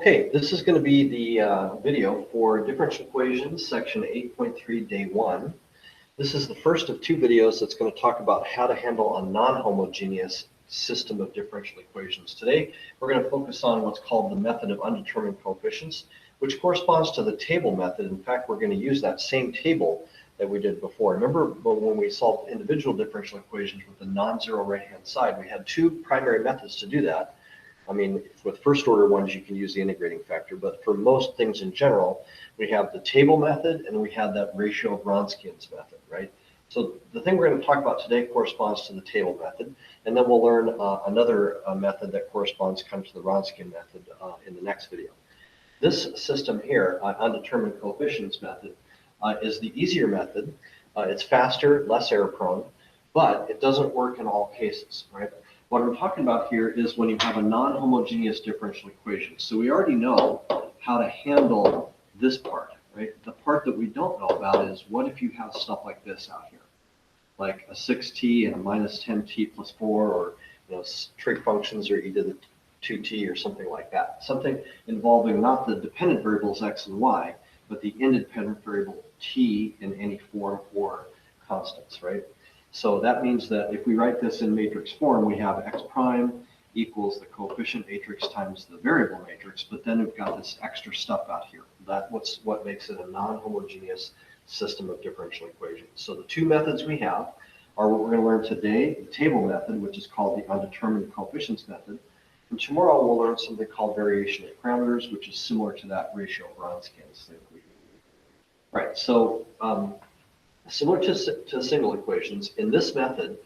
Okay, this is going to be the video for differential equations, section 8.3, day 1. This is the first of two videos that's going to talk about how to handle a non-homogeneous system of differential equations. Today, we're going to focus on what's called the method of undetermined coefficients, which corresponds to the table method. In fact, we're going to use that same table that we did before. Remember when we solved individual differential equations with the non-zero right-hand side, we had two primary methods to do that. I mean, with first order ones, you can use the integrating factor, but for most things in general, we have the table method and we have that ratio of Wronskian's method, right? So the thing we're going to talk about today corresponds to the table method, and then we'll learn another method that corresponds kind of to the Wronskian method in the next video. This system here, undetermined coefficients method, is the easier method. It's faster, less error prone, but it doesn't work in all cases, right? What I'm talking about here is when you have a non-homogeneous differential equation. So we already know how to handle this part, right? The part that we don't know about is what if you have stuff like this out here, like a 6t and a minus 10t plus 4, or trig functions or e to the 2t or something like that. Something involving not the dependent variables x and y, but the independent variable t in any form or constants, right? So that means that if we write this in matrix form, we have x prime equals the coefficient matrix times the variable matrix, but then we've got this extra stuff out here. That's what makes it a non-homogeneous system of differential equations. So the two methods we have are what we're going to learn today, the table method, which is called the undetermined coefficients method. And tomorrow we'll learn something called variation of parameters, which is similar to that ratio of Wronskian's thing. Right, so similar to single equations, in this method,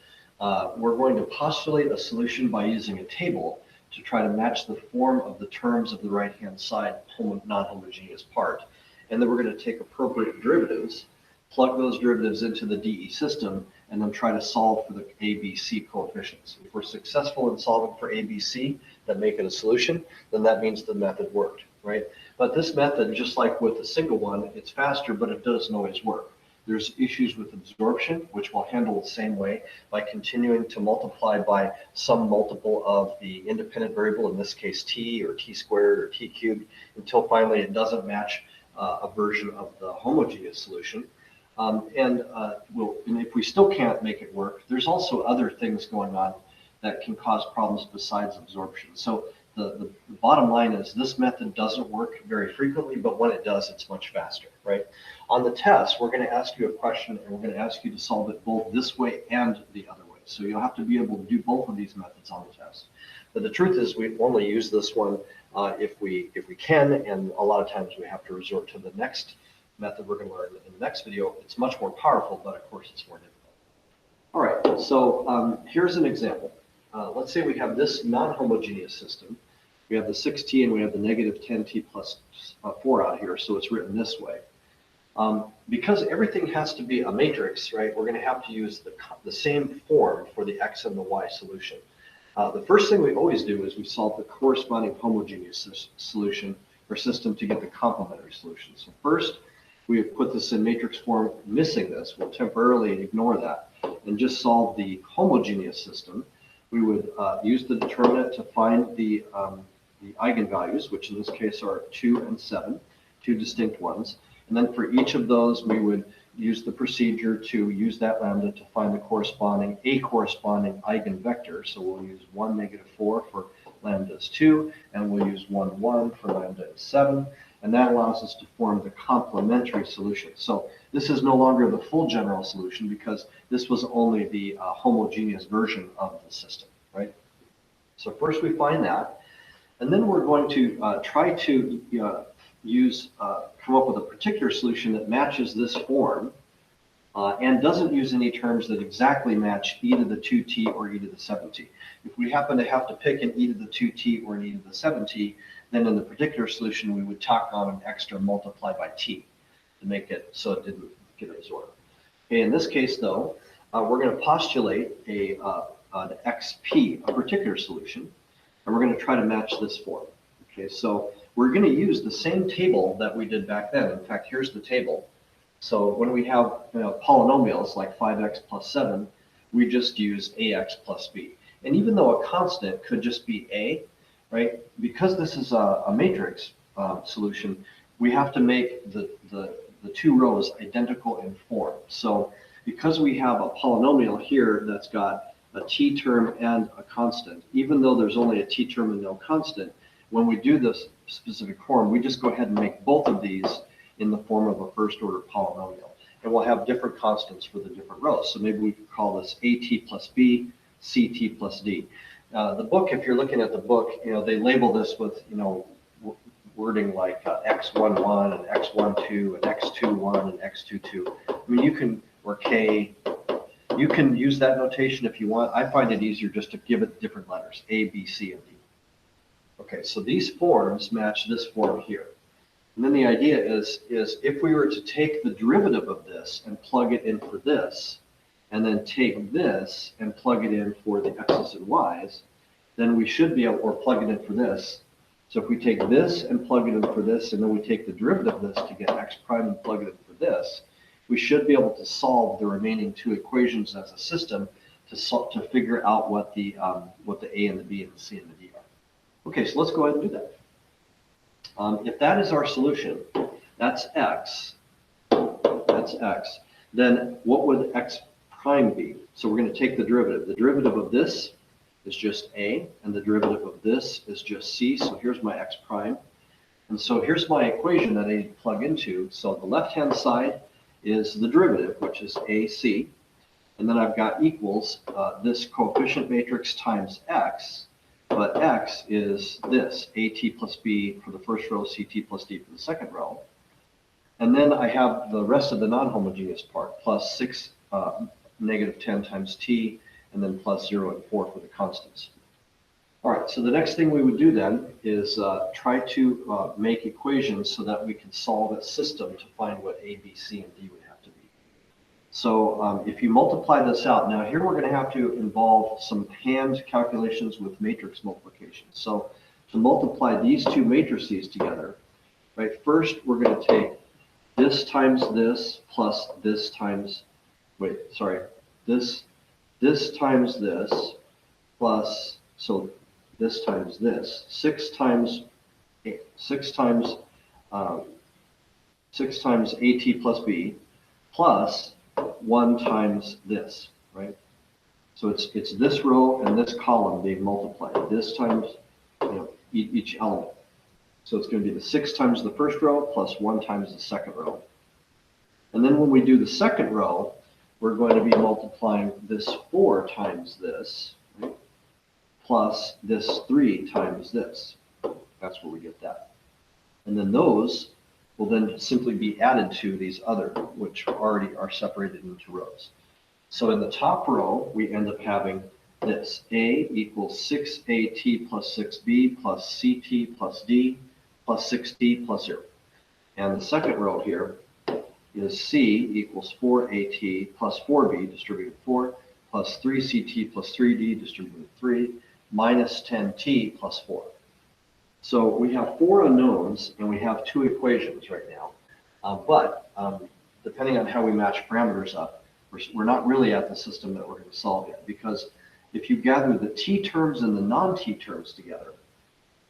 we're going to postulate a solution by using a table to try to match the form of the terms of the right-hand side non-homogeneous part. And then we're going to take appropriate derivatives, plug those derivatives into the DE system, and then try to solve for the ABC coefficients. If we're successful in solving for ABC that make it a solution, then that means the method worked, right? But this method, just like with a single one, it's faster, but it doesn't always work. There's issues with absorption, which we'll handle the same way by continuing to multiply by some multiple of the independent variable, in this case t or t squared or t cubed, until finally it doesn't match a version of the homogeneous solution. And if we still can't make it work, there's also other things going on that can cause problems besides absorption. So the bottom line is this method doesn't work very frequently, but when it does, it's much faster, right? On the test, we're going to ask you a question, and we're going to ask you to solve it both this way and the other way. So you'll have to be able to do both of these methods on the test. But the truth is we only use this one if we can, and a lot of times we have to resort to the next method we're going to learn in the next video. It's much more powerful, but of course it's more difficult. All right, so here's an example. Let's say we have this non-homogeneous system. We have the 6t and we have the negative 10t plus 4 out here, so it's written this way. Because everything has to be a matrix, right, we're going to have to use the same form for the x and the y solution. The first thing we always do is we solve the corresponding homogeneous solution or system to get the complementary solution. So first, we put this in matrix form, missing this. We'll temporarily ignore that and just solve the homogeneous system. We would use the determinant to find the eigenvalues, which in this case are 2 and 7, two distinct ones. And then for each of those, we would use the procedure to use that lambda to find the corresponding eigenvector. So we'll use 1, negative 4 for lambda is 2, and we'll use 1, 1 for lambda is 7. And that allows us to form the complementary solution. So this is no longer the full general solution because this was only the homogeneous version of the system, right? So first we find that, and then we're going to try to come up with a particular solution that matches this form and doesn't use any terms that exactly match e to the 2t or e to the 7t. If we happen to have to pick an e to the 2t or an e to the 7t, then in the particular solution, we would tack on an extra multiply by t to make it so it didn't get absorbed. Okay, in this case, though, we're going to postulate an xp, a particular solution, and we're going to try to match this form. Okay, so we're going to use the same table that we did back then. In fact, here's the table. So when we have polynomials like 5x plus 7, we just use ax plus b. And even though a constant could just be a, right? Because this is a matrix solution, we have to make the two rows identical in form. So because we have a polynomial here that's got a t term and a constant, even though there's only a t term and no constant, when we do this specific form, we just go ahead and make both of these in the form of a first order polynomial. And we'll have different constants for the different rows. So maybe we could call this AT plus B, CT plus D. The book, if you're looking at the book, they label this with, wording like X11 and X12 and X21 and X22. I mean, you can, or K, you can use that notation if you want. I find it easier just to give it different letters, A, B, C, and D. Okay, so these forms match this form here. And then the idea is if we were to take the derivative of this and plug it in for this, and then take this and plug it in for the x's and y's, then we should be able, or plug it in for this. So if we take this and plug it in for this, and then we take the derivative of this to get x prime and plug it in for this, we should be able to solve the remaining two equations as a system to figure out what the a and the b and the c and the d are. Okay, so let's go ahead and do that. If that is our solution, that's x, then what would x prime be? So we're going to take the derivative. The derivative of this is just a, and the derivative of this is just c. So here's my x prime. And so here's my equation that I need to plug into. So the left-hand side is the derivative, which is ac. And then I've got equals this coefficient matrix times x. But x is this, AT plus B for the first row, CT plus D for the second row. And then I have the rest of the non-homogeneous part, plus 6, negative 10 times t, and then plus 0 and 4 for the constants. All right, so the next thing we would do then is try to make equations so that we can solve a system to find what A, B, C, and D would have to be. So if you multiply this out, now here we're going to have to involve some hand calculations with matrix multiplication. So to multiply these two matrices together, right, first we're going to take this times this plus this times, this times this plus, so this times this, 6 times AT plus B plus 1 times this, right? So it's this row and this column being multiplied. This times each element. So it's going to be the 6 times the first row plus 1 times the second row. And then when we do the second row, we're going to be multiplying this 4 times this, right, plus this 3 times this. That's where we get that. And then those will then simply be added to these other, which already are separated into rows. So in the top row, we end up having this. A equals 6AT plus 6B plus CT plus D plus 6D plus 0. And the second row here is C equals 4AT plus 4B distributed 4 plus 3CT plus 3D distributed 3 minus 10T plus 4. So we have 4 unknowns and we have 2 equations right now. But depending on how we match parameters up, we're not really at the system that we're going to solve yet, because if you gather the t terms and the non-t terms together,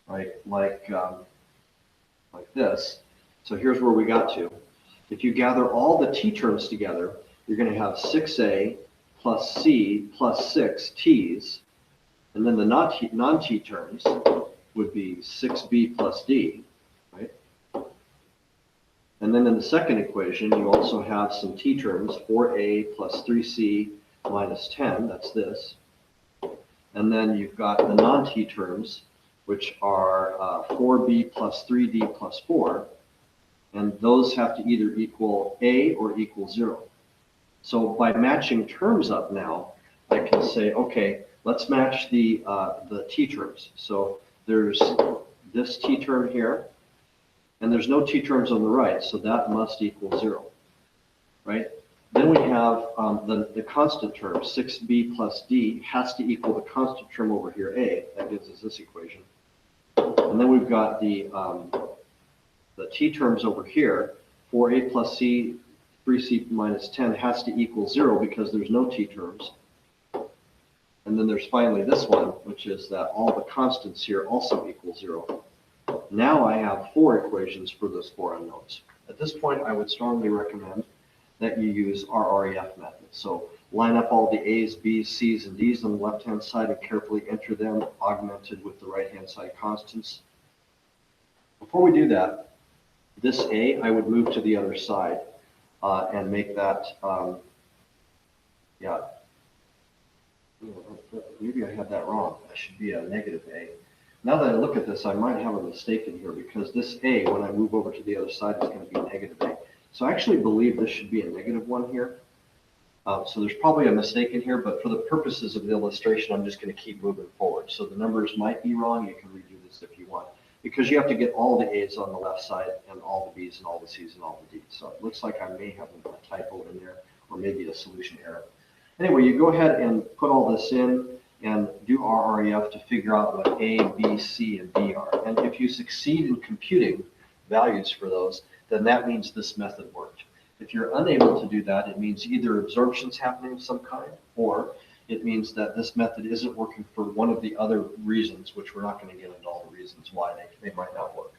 right, like this, so here's where we got to. If you gather all the t terms together, you're going to have 6a plus c plus 6 t's, and then the non-t terms would be 6b plus d, right? And then in the second equation, you also have some t terms, 4a plus 3c minus 10, that's this. And then you've got the non-t terms, which are 4b plus 3d plus 4, and those have to either equal a or equal 0. So by matching terms up now, I can say, okay, let's match the t terms. So there's this t term here, and there's no t terms on the right, so that must equal 0, right? Then we have the constant term, 6b plus d, has to equal the constant term over here, a. That gives us this equation. And then we've got the t terms over here, 4a plus c, 3c minus 10 has to equal 0 because there's no t terms. And And then there's finally this one, which is that all the constants here also equal 0. Now I have 4 equations for those 4 unknowns. At this point, I would strongly recommend that you use RREF method. So line up all the A's, B's, C's, and D's on the left-hand side and carefully enter them augmented with the right-hand side constants. Before we do that, this A, I would move to the other side and make that, maybe I had that wrong. That should be a negative A. Now that I look at this, I might have a mistake in here because this A, when I move over to the other side, is going to be negative A. So I actually believe this should be a negative 1 here. So there's probably a mistake in here, but for the purposes of the illustration, I'm just going to keep moving forward. So the numbers might be wrong. You can redo this if you want, because you have to get all the A's on the left side and all the B's and all the C's and all the D's. So it looks like I may have a typo in there or maybe a solution error. Anyway, you go ahead and put all this in and do RREF to figure out what A, B, C, and D are. And if you succeed in computing values for those, then that means this method worked. If you're unable to do that, it means either absorption's happening of some kind, or it means that this method isn't working for one of the other reasons, which we're not going to get into all the reasons why they might not work.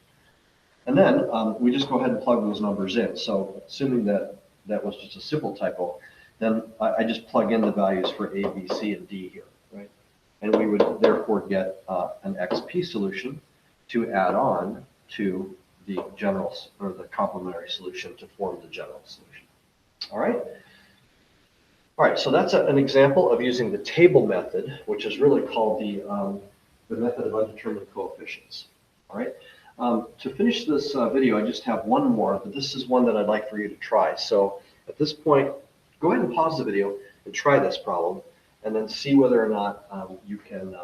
And then we just go ahead and plug those numbers in. So assuming that that was just a simple typo, then I just plug in the values for A, B, C, and D here, right? And we would therefore get an XP solution to add on to the general or the complementary solution to form the general solution. All right. All right. So that's an example of using the table method, which is really called the method of undetermined coefficients. All right. To finish this video, I just have one more, but this is one that I'd like for you to try. So at this point, go ahead and pause the video and try this problem, and then see whether or not you can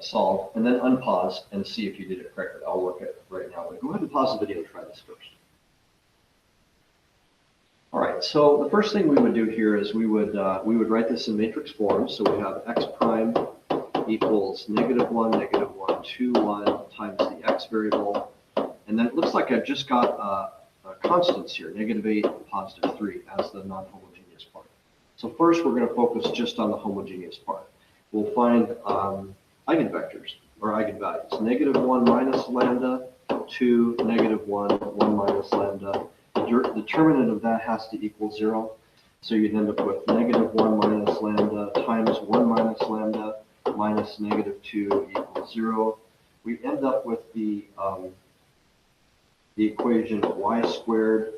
solve, and then unpause and see if you did it correctly. I'll work it right now. But go ahead and pause the video and try this first. All right. So the first thing we would do here is we would write this in matrix form. So we have x prime equals -1, -1, 2, 1 times the x variable, and then it looks like I've just got constants here, -8 and +3 as the non-homogeneous part. So first we're going to focus just on the homogeneous part. We'll find eigenvectors or eigenvalues. -1 minus lambda, 2, -1, 1 minus lambda. The determinant of that has to equal 0. So you'd end up with -1 minus lambda times 1 minus lambda minus -2 equals 0. We end up with the equation y squared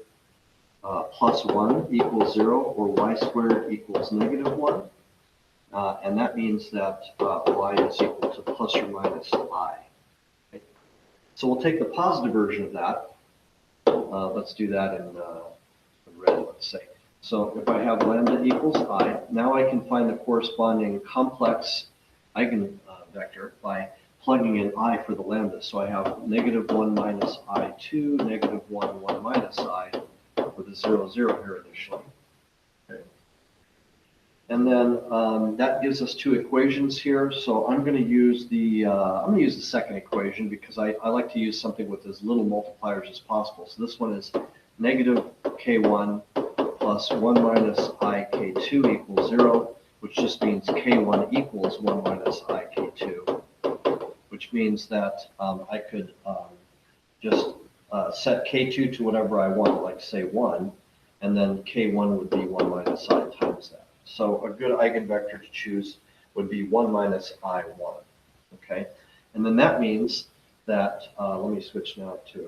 plus 1 equals 0, or y squared equals -1. And that means that y is equal to plus or minus I. Okay. So we'll take the positive version of that. Let's do that in red, let's say. So if I have lambda equals I, now I can find the corresponding complex eigenvector by plugging in I for the lambda. So I have -1 minus I2, -1, 1 minus I, with a 0, 0 here initially. Okay. And then that gives us 2 equations here. So I'm going to use the second equation because I like to use something with as little multipliers as possible. So this one is -k1 plus 1 minus I k2 equals 0, which just means k1 equals 1 minus I k2, which means that I could just set k2 to whatever I want, like say 1, and then k1 would be 1 minus I times that. So a good eigenvector to choose would be 1 minus I1, okay? And then that means that, let me switch now to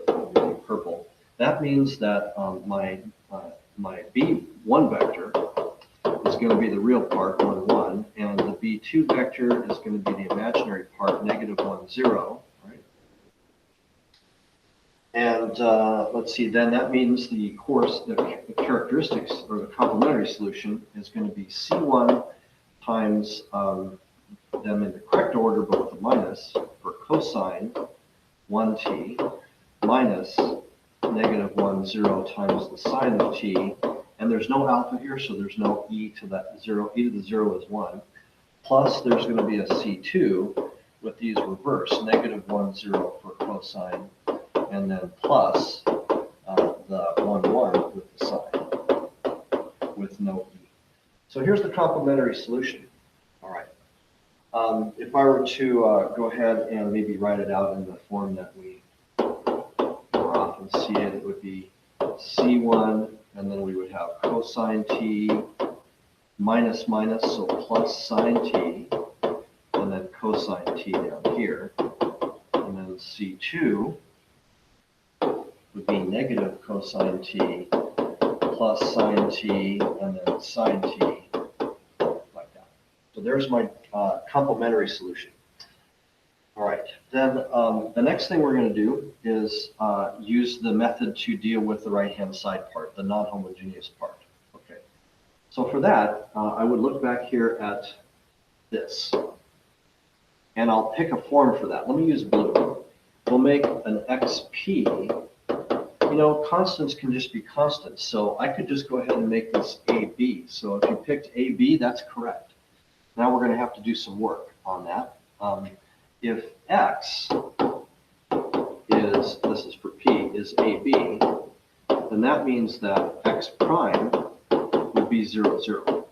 purple. That means that my B1 vector is going to be the real part, 1, 1, and the B2 vector is going to be the imaginary part, -1, 0, right? And let's see, then that means the characteristics or the complementary solution is going to be C1 times them in the correct order, but with a minus, for cosine 1t minus -1, 0 times the sine of t. And there's no alpha here, so there's no e to that 0. E to the 0 is 1. Plus, there's going to be a C2 with these reverse, -1, 0 for cosine, and then plus the 1, 1 with the sine, with no e. So here's the complementary solution. All right. If I were to go ahead and maybe write it out in the form that we more often see it, it would be C1, and then we would have cosine t minus minus, so plus sine t, and then cosine t down here. And then C2 would be negative cosine t plus sine t, and then sine t, like that. So there's my complementary solution. All right, then the next thing we're going to do is use the method to deal with the right-hand side part, the non-homogeneous part. Okay, so for that, I would look back here at this, and I'll pick a form for that. Let me use blue. We'll make an xp. You know, constants can just be constants, so I could just go ahead and make this AB. So if you picked AB, that's correct. Now we're going to have to do some work on that. If x is, this is for p, is AB, then that means that x prime would be 0, 0.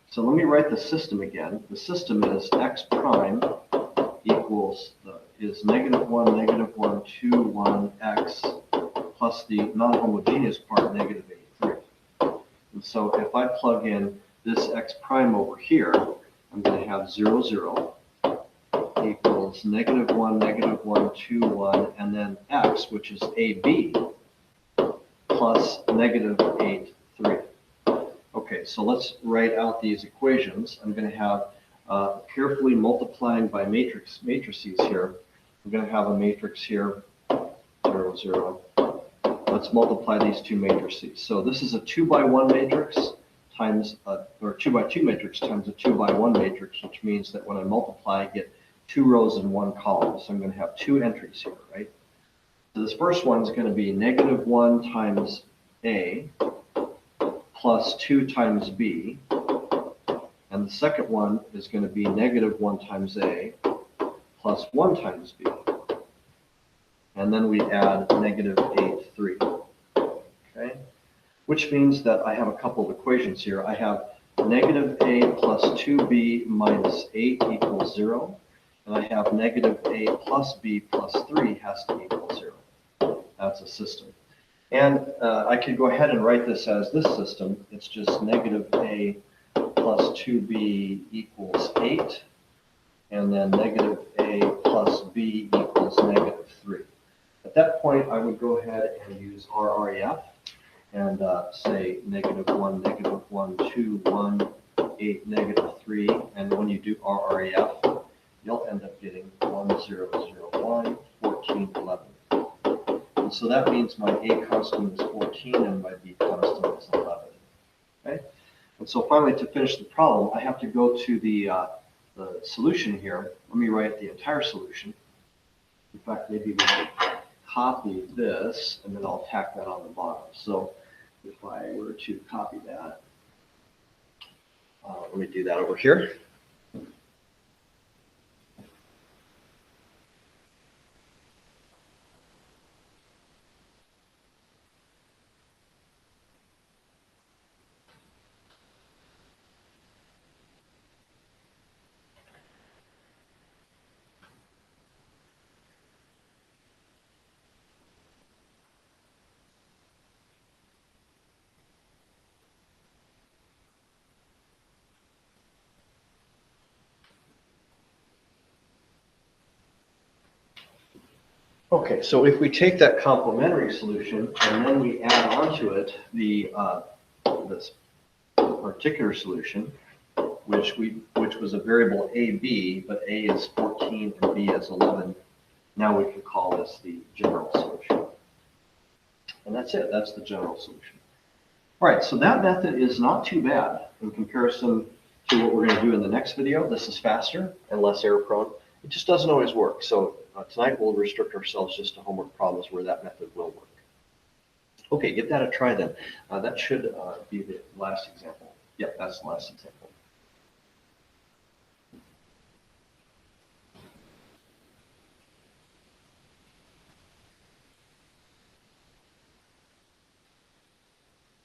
So let me write the system again. The system is x prime equals, is negative 1, 2, 1, x, plus the non-homogeneous part, negative 3. And so if I plug in this x prime over here, I'm going to have 0, 0 equals negative 1, 2, 1, and then x, which is AB, plus negative 8, 3. Okay, so let's write out these equations. I'm going to have, carefully multiplying by matrices here, I'm going to have a matrix here, 0, 0. Let's multiply these two matrices. So this is a 2 by 1 matrix times, or 2 by 2 matrix times a 2 by 1 matrix, which means that when I multiply, I get 2 rows in one column. So I'm going to have 2 entries here, right? So this first one is going to be negative 1 times A plus 2 times B. And the second one is going to be negative 1 times A plus 1 times B. And then we add negative 8, 3. Okay? Which means that I have a couple of equations here. I have negative A plus 2B minus 8 equals 0. And I have negative A plus B plus 3 has to equal 0. That's a system. And I could go ahead and write this as this system. It's just negative A plus 2B equals 8. And then negative A plus B equals negative 3. At that point, I would go ahead and use RREF and say negative 1, 2, 1, 8, negative 3. And when you do RREF, you'll end up getting 1, 0, 0, 1, 14, 11. And so that means my A constant is 14 and my B constant is 11. Okay? And so finally, to finish the problem, I have to go to the solution here. Let me write the entire solution. In fact, maybe we should copy this, and then I'll tack that on the bottom. So if I were to copy that, let me do that over here. Okay, so if we take that complementary solution and then we add onto it the this particular solution, which was a variable AB, but A is 14 and B is 11. Now we can call this the general solution. And that's it. That's the general solution. All right, so that method is not too bad in comparison to what we're going to do in the next video. This is faster and less error prone. It just doesn't always work. So tonight we'll restrict ourselves just to homework problems where that method will work. Okay, give that a try then. That should be the last example. Yep, that's the last example.